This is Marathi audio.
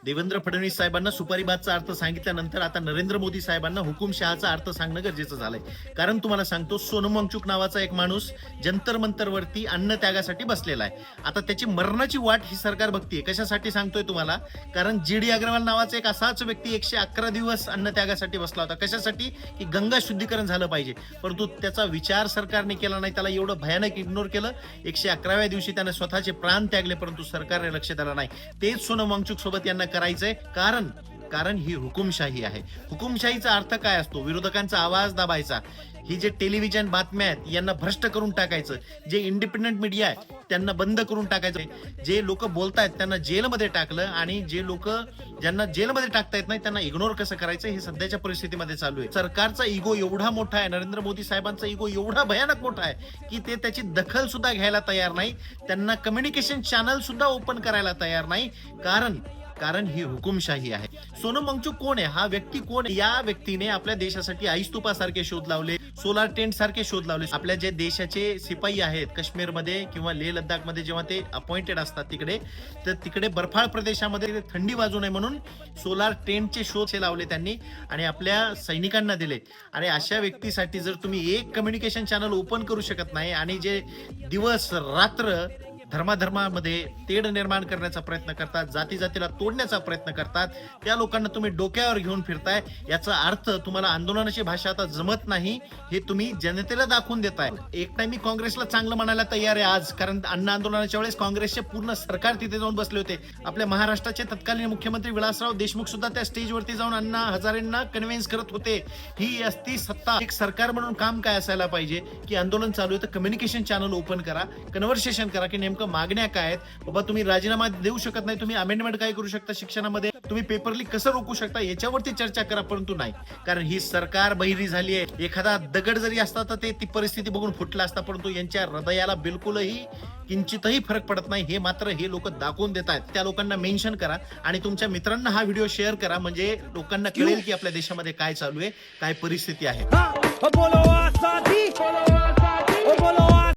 देवेंद्र फडणवीस साहेबांना सुपारीबादचा अर्थ सांगितल्यानंतर आता नरेंद्र मोदी साहेबांना हुकुमशहाचा अर्थ सांगणं गरजेचं झालंय. कारण तुम्हाला सांगतो, सोनम वांगचुक नावाचा एक माणूस जंतर मंतरवरती अन्न त्यागासाठी बसलेला आहे. आता त्याची मरणाची वाट ही सरकार बघतीये. कशासाठी सांगतोय तुम्हाला? कारण GD अग्रवाल नावाचा एक असाच व्यक्ती 111 दिवस अन्न त्यागासाठी बसला होता. कशासाठी? की गंगा शुद्धीकरण झालं पाहिजे. परंतु त्याचा विचार सरकारने केला नाही. त्याला एवढं भयानक इग्नोर केलं. 111व्या दिवशी त्याने स्वतःचे प्राण त्यागले, परंतु सरकारने लक्ष दिलं नाही. तेच सोनम वांगचुक सोबत यांना करायचंय. कारण ही हुकुमशाही आहे. हुकुमशाहीचा अर्थ काय असतो? विरोधकांचा आवाज दाबायचा. ही जे टेलिव्हिजन बातम्या आहेत यांना भ्रष्ट करून टाकायचं. जे इंडिपेंडंट मीडिया आहे त्यांना बंद करून टाकायचं. जे लोक बोलतायत त्यांना जेलमध्ये टाकलं, आणि जे लोक ज्यांना जेलमध्ये टाकता येत नाही त्यांना इग्नोर कसं करायचं हे सध्याच्या परिस्थितीमध्ये चालू आहे. सरकारचा इगो एवढा मोठा आहे, नरेंद्र मोदी साहेबांचा इगो एवढा भयानक मोठा आहे की ते त्याची दखल सुद्धा घ्यायला तयार नाही. त्यांना कम्युनिकेशन चॅनल सुद्धा ओपन करायला तयार नाही. कारण ही हुकुमशाही आहे. सोनम वांगचुक कोण आहे? हा व्यक्ती कोण आहे? या व्यक्तीने आपल्या देशासाठी आईस्तूपासारखे शोध लावले, सोलार टेंट सारखे शोध लावले. आपल्या जे देशाचे शिपाई आहेत काश्मीरमध्ये किंवा लेह लद्दाखमध्ये जेव्हा ते अपॉइंटेड असतात तिकडे, तर तिकडे बर्फाळ प्रदेशामध्ये थंडी वाजू नये म्हणून सोलार टेंटचे शोध लावले त्यांनी आणि आपल्या सैनिकांना दिले. आणि अशा व्यक्तीसाठी जर तुम्ही एक कम्युनिकेशन चॅनल ओपन करू शकत नाही आणि जे दिवस रात्र धर्माधर्मामध्ये तेढ निर्माण करण्याचा प्रयत्न करतात, जाती जातीला तोडण्याचा प्रयत्न करतात, त्या लोकांना तुम्ही डोक्यावर घेऊन फिरताय. याचा अर्थ तुम्हाला आंदोलनाची भाषा आता जमत नाही हे तुम्ही जनतेला दाखवून देताय. एक टाइम मी काँग्रेसला चांगलं म्हणायला तयार आहे आज, कारण अन्न आंदोलनाच्या वेळेस काँग्रेसचे पूर्ण सरकार तिथे जाऊन बसले होते. आपल्या महाराष्ट्राचे तत्कालीन मुख्यमंत्री विलासराव देशमुख सुद्धा त्या स्टेजवरती जाऊन अण्णा हजारेंना कन्व्हिन्स करत होते. ही असती सत्ता. एक सरकार म्हणून काम काय असायला पाहिजे की आंदोलन चालू आहे तर कम्युनिकेशन चॅनल ओपन करा, कन्व्हर्सेशन करा की नेमकं मागण्या काय आहेत. बाबा तुम्ही राजीनामा देऊ शकत नाही, तुम्ही अमेंडमेंट काय करू शकता शिक्षणामध्ये, तुम्ही पेपर लीक कसं रोखू शकता याच्यावरती चर्चा करा. परंतु नाही, कारण ही सरकार बहिरी झाली आहे. एखादा दगड जरी असता तर ते ती परिस्थिती बघून फुटला असता, परंतु यांच्या हृदयाला बिलकुलही किंचितही फरक पडत नाही. हे मात्र हे लोक दाखवून देत आहेत. त्या लोकांना मेन्शन करा आणि तुमच्या मित्रांना हा व्हिडिओ शेअर करा, म्हणजे लोकांना कळेल की आपल्या देशामध्ये काय चालू आहे, काय परिस्थिती आहे.